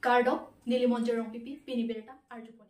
Cardo, Nilimonjerong Pipi, Piniberta, Arjuponita.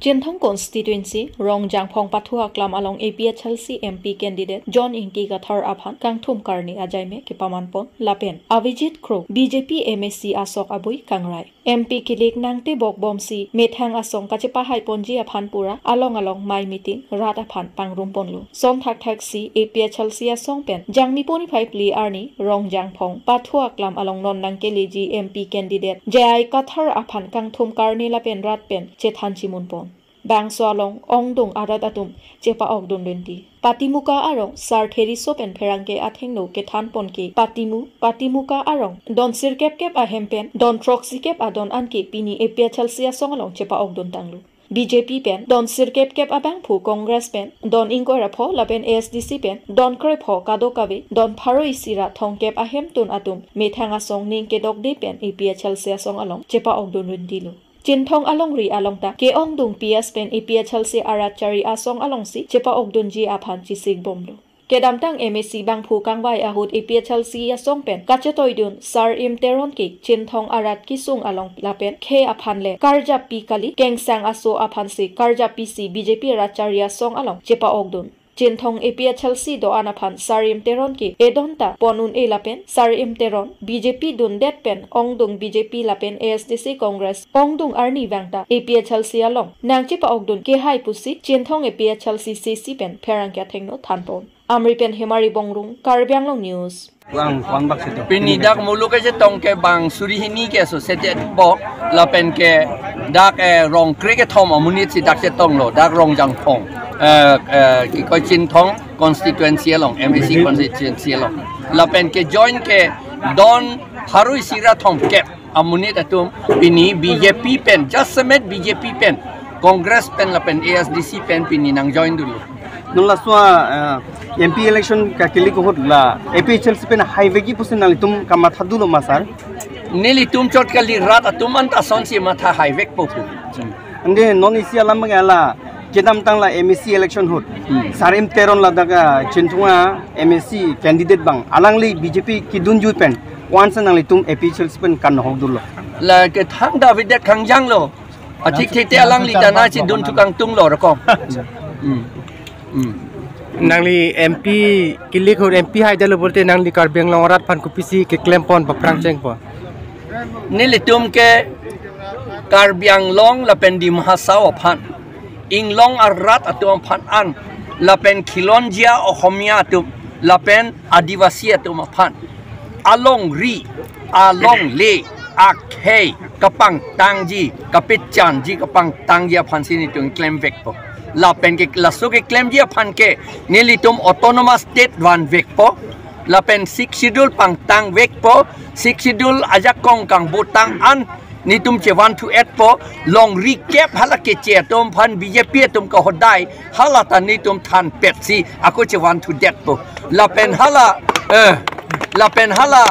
Jinthong constituency Rongjang Phong Pathua Klam along APHLC MP candidate John Inki Gathar Aphan Kangthum Karni Ajaime Kipamanpon Lapen Avijit Kro BJP MSC Asok Abui Kangrai MP Kilik Nangte Bokbomsi Methang Asong Kachepa Haiponji Aphanpura along my meeting Rat Aphan Pangrumponlu Som Thak Thak Si APHLC Asong Pen Jangmi Poni Pli Arni Rongjang Phong Pathua Klam along Non Nangkeleji MP candidate Jai Gathar Aphan Kangthum Karni Lapen Rat Pen Chethan Chimunpon Bang Swalong Ongdong Aradatum Chepa Ogdon Lenti Patimuka Arong Sar Theri Sopen Perangke Athengno Kethan Ponke Patimuka Arong Don Sirkep Kep Ahempen Don Troxy Kep Adon Anke Pini APHLC Songalong Chepa Ogdon Tanglu BJP pen Don Sirkep Kep Abangpu Congress pen Don Inkorapo Lapen ASDC pen Don Krepo Kadokabe Don Pharo Isira Thongkep Ahem Tun Atum Methanga Song Ningke Dogde pen APHLC Songalong Chepa Ogdon Lentilu Jinthong along ri along ta ke ong dung PS pen APHLC Arachari asong along si chepa ogdun ji aphan chi sig bomlo kedam tang MSC bang phu kangbai ahut APHLC asong pen kachetoidun sar im teron ke Jinthong arat kisung along lapen khe aphan le karja pi kali kengsang aso aphan si karja PC BJP Arachari asong along chepa ogdun Jinthong APHLC do anaphan sarim teron ki edonta ponun e lapen sarim teron BJP dun det pen ongdung BJP lapen ASDC Congress ongdung arni wangta APHLC along nangchipa ogdun ke hai pusi Jinthong APHLC CC pen perangkya thengno thanpon amri pen hemari bongrung Karbianglong News Pinidak mulu ke jetong ke bang surihini ke so setet bok lapen ke dak rong krike thom amunit si dak jetong lo dak Rongjang Phong ko Jinthong constituency long MSC constituency long lapen ke join ke Don Harui Sira Thom Kep amunit atum pini BJP pen just semet BJP pen Congress pen lapen ASDC pen pini nang join dulu nungla swa MP election ka kili ko hotla APHLC pen highway ki pusin nali tum kama thadulo masar nili tum chot kali rat atum anta sonsi matha highway popu ande non isi alam ngala kedam tangla MSC election hot sarim teron la daga Jinthonga MSC candidate bang alangli BJP ki dunju pen once nangli tum APHLC pen kan hogdulo la ke thang David det khangjang lo atik thete alangli jana chi dun tukang tung lo rakom nangli MP kilik hur MP hai jalo bolte nangli Karbianglong rat phan kupisi ke klempon paprang cheng po nili tum ke Karbianglong lapen di Mahasau phan inglong arat atum phan an lapen Khilonjia Ohomia atum lapen Adivasi atum phan along ri along le akhe kapang tangji kapichan ji kapang tangji phan sini tung claim vek po lapen ke lasu ke claim dia phan ke nilitum autonomous state one vek po lapen 6 schedule pang tang vek po 6 schedule ajak kong kang butang an nitum che 1 to 8 po long recap hala ke che tom phan BJP tum ko hodai hala ta nitum than pet si ako che 1 to that po lapen hala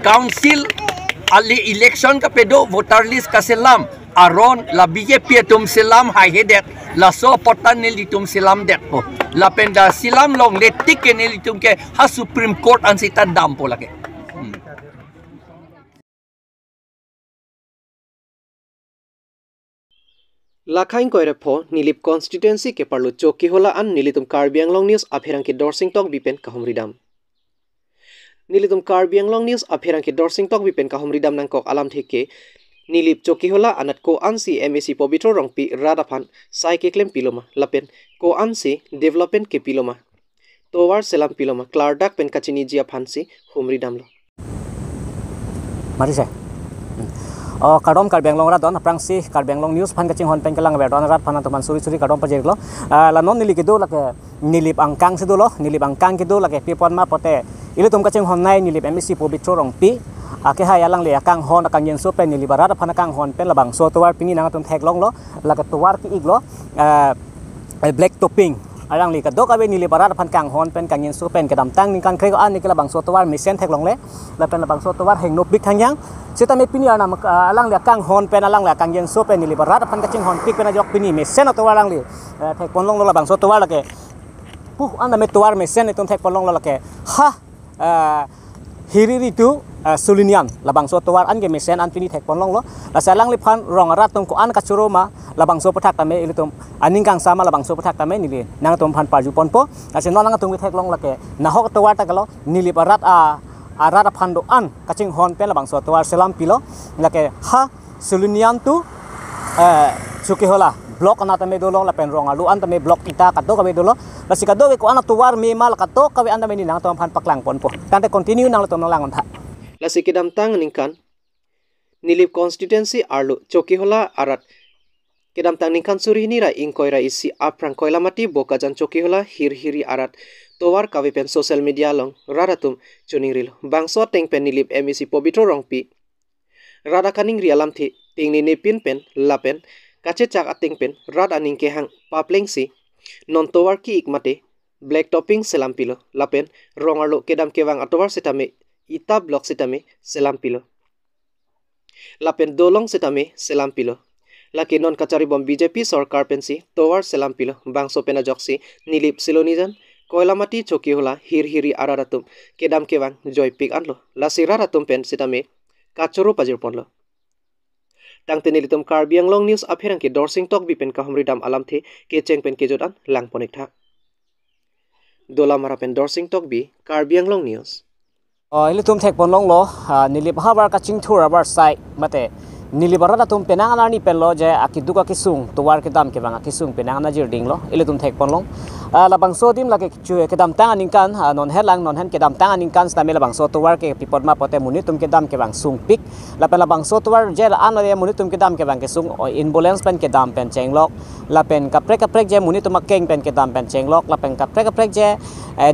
council ali election ka pedo voter list ka selam aron la BJP tum selam hai hedet la so potan nili tum selam det po la penda silam long letik ke nili tum ke ha Supreme Court an sita dam po lake Lakhain koirepo nilip constituency ke parlo choki hola an nilitum Karbianglong News apherang ke dorsing tok bipen kahumridam nilitum Karbianglong News apherang ke dorsing tok bipen kahumridam nang kok alam theke nilip choki hola anat ko ansi MSC Pobitro rongpi radaphan sai ke klem piloma lapen ko ansi development ke piloma towar selam piloma clardak pen kachini jia phansi humridam lo mari se kadom Karbianglong rat don prangsi Karbianglong News phan kaching hon pen kalang verdon rat phan to man suri kadom pajirlo la non nili ke do la ke nilip angkang se do lo nilip angkang ke do la ke pipon ma pote ilu tum kaching hon nai nilip MSC Pobitro rongpi ake hai alang le akang hon akang yen so pen nili barat phan akang hon pen labang so towar pini nang tum thek long lo la ke towar ki iglo black topping alang li ka dok abe nili barat phan kang hon pen kang yen so pen kedam tang ning kan krego an nikla bang so towar misen thek long le la pen labang so towar heng no big thangyang sita me pini ana alang le kang hon pen alang le kang yen so pen nili barat phan kaching hon pik pen ajok pini misen towar alang li thek pon long lo labang so towar la ke pu anda me tuar mesen itum thek polong lo lake ha hiriri tu sulinian labang so tuar an ge mesen an pini thek polong lo la salang li phan rong rat tum ko an ka churo ma labang so pathak tame ilitum aning kang sama labang so pathak tame nili nang tum phan parju ponpo ase no nang tum thek long lake na hok tuar ta kalo nili parat arat phan do an kaching hon pe labang so tuar selam pilo lake ha sulinian tu suki hola blok ana tame dolong la pen rong alu an tame blok ita kato kabe dolo la sikado we ko ana tuwar me mal kato kabe anda me ni nang tom phan paklang pon po tante continue nang tom lang on tha la sikidam tang ningkan nilip constituency arlo choki hola arat kedam tang ningkan suri ni ra ingkoira isi aprang koila mati bokajan choki hola hiri arat towar kabe pen social media long raratum chuniril bangso teng pen nilip MEC pobitro rongpi rada kaning rialam thi tingni ne pin pen lapen kache chak ating pen rad aning ke hang papleng si non towar ki ikmate black topping selam pilo lapen rongarlo kedam kewang atowar setame ita block setame selam pilo lapen dolong setame selam pilo laki non kachari bom BJP sarkar pensi towar selam pilo bangso pena joksi nilip silonijan koilamati choki hola hiri araratum kedam kewang joypik anlo lasira ratum pen setame kachoro pajir ponlo tang tenilitum Karbi Anglong News apherang ke dorsing tok bipen kahumri dam alam the ke cheng pen ke jodan lang ponik tha dola mara pen dorsing tok bi Karbi Anglong News ilitum thek pon long lo nilip habar kaching thura bar sai mate nilibara da tum penang anani penlo je akiduka kisung tuwar kedam ke banga kisung penang na jir ding lo ilitum thek pon long labang so dim lake kedam tang aning kan non helang non hen kedam tang aning kan sta me labang so tuwar ke pipod ma pote munitum kedam ke bang sung pik lapen labang so tuwar je an le munitum kedam ke bang ke sung inbolens pen kedam pen chenglok lapen kaprek je munitum keng pen kedam pen chenglok lapen kaprek je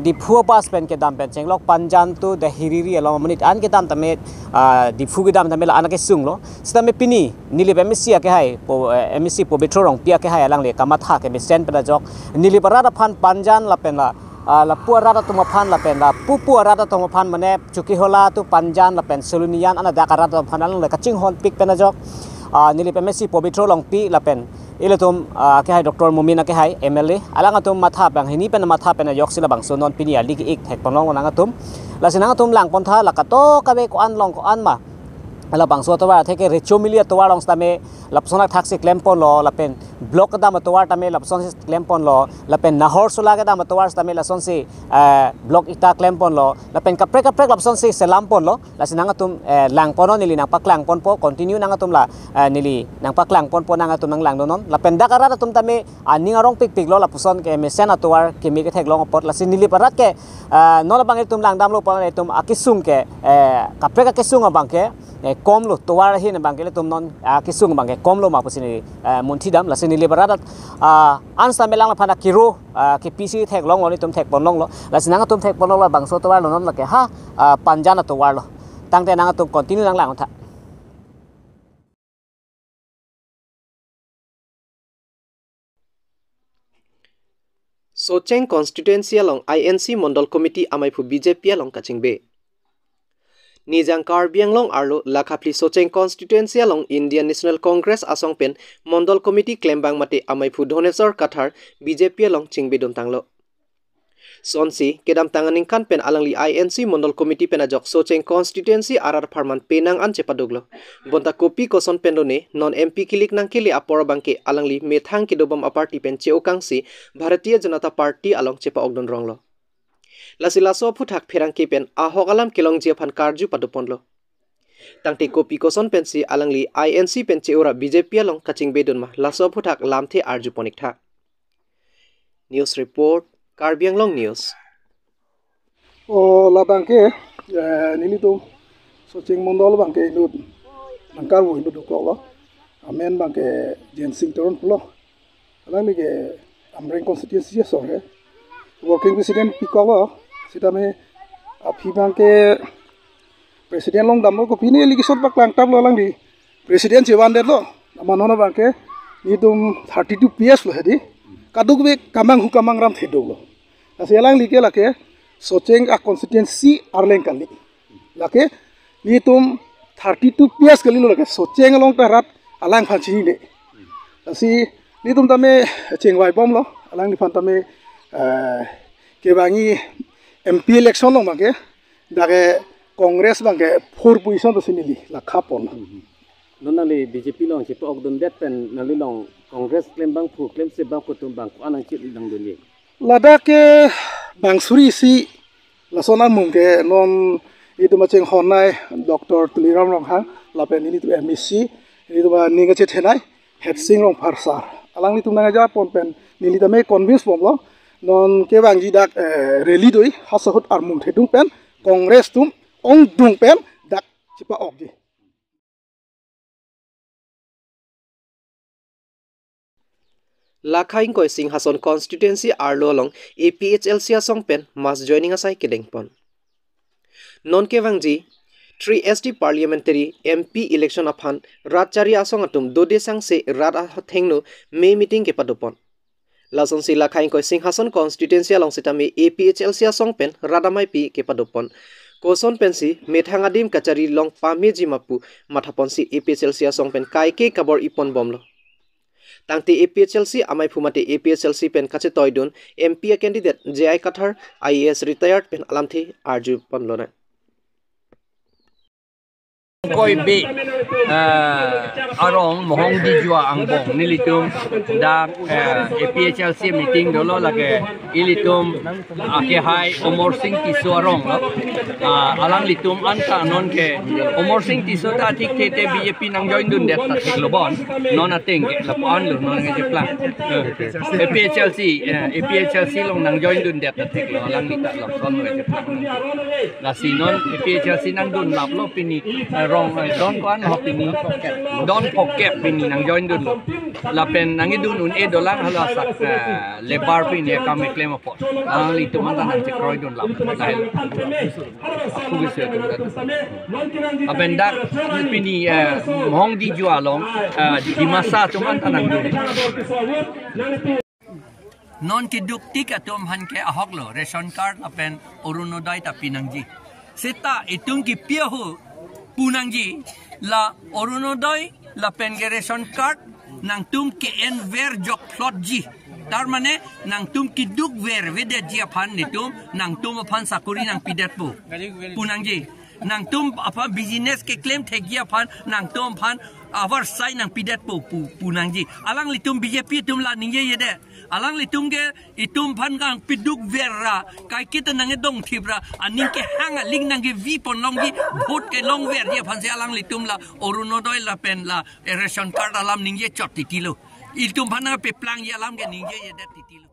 di phua bas pen kedam pen chenglok panjan tu de hiriri along munit an kedam tame di phu kedam tame la anake sung lo sta me pini nilip MEC ke hai MEC pobitro rong pia ke hai alang le kamatha ke besen pada jok nilibara da phan panjan lapen la puara da tuma phan lapen la puara da tuma phan mane chuki hola tu panjan lapen sulunian ana da karat phan alang le kaching hon pik pena jok nilip MEC pobitro long pi lapen ilatum ke hai Dr. Mumina ke hai MLA alang atum matha bang hini pen matha pen yok sila bang sonon pini ali ki ik hek ponong nang atum la sinang atum lang pon tha la kato kabe ko an long ko an ma ala bangso to wa theke recho milia to warong stame lapsona thaksi klempon lo lapen block da ma to war tame lapson klempon lo lapen nahor sula ga da ma to war stame lason si block ita klempon lo lapen kaprek lapson si selampon lo la sinang atum lang pono nili nang paklang pon po continue nang atum la nili nang paklang pon po nang atum nang lang donon lapen da karat atum tame aning arong pik lo lapson ke mesen to war ke mi ke thek long pot la sin nili parat ke no la bang tum lang dam lo pon tum akisung ke kaprek akisung abang ke kom lo tuwar hin bang kele tum non kisung bang ke kom lo ma pusini munti dam la sini liberadat an sa melang la phana kiro ke PC thek long oni tum thek pon long lo la sinang tum thek pon lo bang so tuwar lo non la ke ha panjana tuwar lo tangte nang tum continue nang lang tha Socheng constituency along INC Mondol Committee amaipu BJP along kaching be Nijang Karbi Anglong arlo lakhapli Socheng constituency along Indian National Congress asong pen Mondol Committee klembang mate amaipu Dhoneshwar Kathar BJP along chingbedon tanglo Sonsi kedam tanganing kan pen alangli INC Mondol Committee pen ajok Socheng constituency arar farman penang an cepadoglo bonta kopi koson pendone non MP kilik nang kili apor bangke alangli methang kidobam aparti pen cheokangsi Bharatiya Janata Party along cepa ogdon ronglo Lasilaso puthak pherang kepen ahogalam kelong jiaphan karju paduponlo tangte kopi koson pensi alangli INC penche ora BJP along kaching bedon ma laso puthak lamthe arju ponik tha News report Karbi Anglong News la bangke nini to Socheng Mondol bangke inut nangkar wo inut ko lo amen bangke jensing toron lo alangli ke amreng constituency so he working president pikolo sita me apibang ke presiden long damo ko pini ligi sot baklang tab lo lang di presiden chewan de lo amanono bangke ni dum 32 PS lo hedi kaduk be kamang hu kamang ram thedog lo aselang like lake Socheng a constituency arleng kali lake ni tum 32 PS kali lo lake Socheng long tarat alang phanchini de asi ni tum tame chengwai bom lo alang ni phan tame kebangi MP election lo bangke dake Kongres bangke 4 position to sinili la khapon nonali BJP long chipo ogdun det pen nali long Kongres claim bang pu claim se bang kutum bang ko anang chit dang dun ye ladake bangsuri si lasona mungke non itu maceng honai Dr. Tuliram rong hang lapen ini tu MSc itu ba ninga che thenai het sing rong pharsar alang ni tumna ja pon pen nili tame convince bom lo non ke bang ji dak rally doi hasahut armung thedung pen Kongres tum ong dung pen dak chipa oggi Lakhaing koi Singhason constituency arlolong APHLC asong pen mas joining asai kedengpon non kewangji 3SD parliamentary MP election aphan ratchari asong atum dode sang se rat thengno me meeting ke padopon lason si Lakhaing koi Singhason constituency along sitami APHLC asong pen radamai pi ke padopon koson pensi methangadim kachari long pameji mapu mathaponsi APHLC asong pen kai ke kabor ipon bomlo tangti APHLC amai phumate APHLC pen kache toidun MP candidate JI Kathar IAS retired pen alamthi arju ponlona koi be arong mohong di jua angbong nilitum da APHLC meeting dolo lage ilitum ake hai Omor Singh Tiso arong alang litum anta non ke Omor Singh Tiso ta thik thete BJP nang join dun det ta thik lobon non ating lapon lu non nge plan APHLC long nang join dun det ta thik lo alang ni ta lo son nge plan la sinon APHLC nang dun lap lo pini rong don kan hopini don pocket pini nang join dun la pen nang idun un e dolang hala sak lebar pini ka me claim apot ang litum man nang chekroi dun lap lain aku bisa tu abendak pini hong di jualong di masa cuman tanang dun non kiduk tik atom han ke ahok lo ration card apen orunodai ta pinangji seta itung ki piahu punangji la orunodai la pen ke ration card nang tum ke en ver jok plot ji tar mane nang tum kiduk ver vede ji aphan nitum nang tum aphan sakuri nang pidet pu punangji nang tum apa business ke claim thegia phan nang tum phan avar sai nang pidet pu punangji alang litum BJP tum la ningye yede alang litum ge itum phan kang piduk vera kai kita nang dong thibra aning ke hanga ling nang ge vi pon long gi vote ke long ver ye phan se alang litum la orunodoi la pen la ration card alam ningye chot titilo itum phan pe plang ye alam ge ningye yede titilo